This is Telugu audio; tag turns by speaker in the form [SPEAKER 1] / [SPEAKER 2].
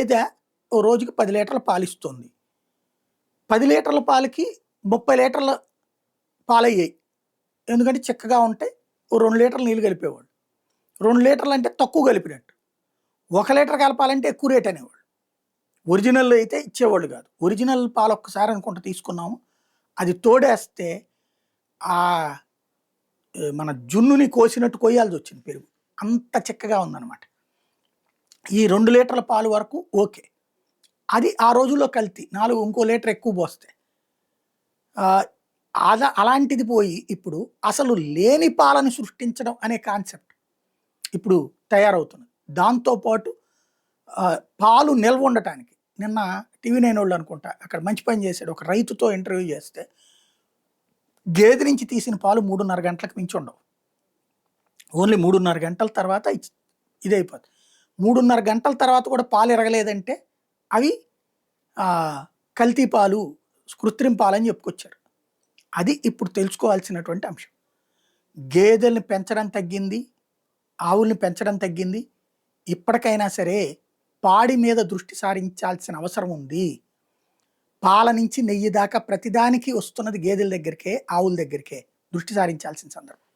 [SPEAKER 1] గేదె ఓ రోజుకి 10 లీటర్ల పాలిస్తుంది. 10 లీటర్ల పాలకి 30 లీటర్ల పాలయ్యాయి. ఎందుకంటే చిక్కగా ఉంటాయి. ఓ 2 లీటర్ల నీళ్ళు కలిపేవాళ్ళు. 2 లీటర్లు అంటే తక్కువ కలిపినట్టు. 1 లీటర్ కలపాలంటే ఎక్కువ రేట్ అనేవాళ్ళు. ఒరిజినల్ అయితే ఇచ్చేవాళ్ళు కాదు. ఒరిజినల్ పాలు ఒక్కసారి అనుకుంట తీసుకున్నాము. అది తోడేస్తే ఆహ్, మన జున్నుని కోసినట్టు కొయ్యాల్సొచ్చింది పెరుగు. అంత చిక్కగా ఉందనమాట. ఈ 2 లీటర్ల పాలు వరకు ఓకే. అది ఆ రోజుల్లో కల్తీ. ఇంకో లీటర్ ఎక్కువ పోస్తే. ఆహ్, అలాంటిది పోయి ఇప్పుడు అసలు లేని పాలను సృష్టించడం అనే కాన్సెప్ట్ ఇప్పుడు తయారవుతున్నది. దాంతో పాటు పాలు నిల్వ ఉండటానికి నిన్న టీవీ నైనోళ్ళు అనుకుంటా అక్కడ మంచి పని చేశాడు. ఒక రైతుతో ఇంటర్వ్యూ చేస్తే గేదె నుంచి తీసిన పాలు 3:30 గంటలకు మించి ఉండవు. ఓన్లీ 3:30 గంటల తర్వాత ఇదైపోద్ది. 3:30 గంటల తర్వాత కూడా పాలు ఎరగలేదంటే అవి కల్తీ పాలు, కృత్రిమ పాలని చెప్పుకొచ్చారు. అది ఇప్పుడు తెలుసుకోవాల్సినటువంటి అంశం. గేదెల్ని పెంచడం తగ్గింది, ఆవుల్ని పెంచడం తగ్గింది. ఇప్పటికైనా సరే పాడి మీద దృష్టి సారించాల్సిన అవసరం ఉంది. పాల నుంచి నెయ్యి దాకా ప్రతిదానికి వస్తున్నది గేదెల దగ్గరికే, ఆవుల దగ్గరికే దృష్టి సారించాల్సిన సందర్భం.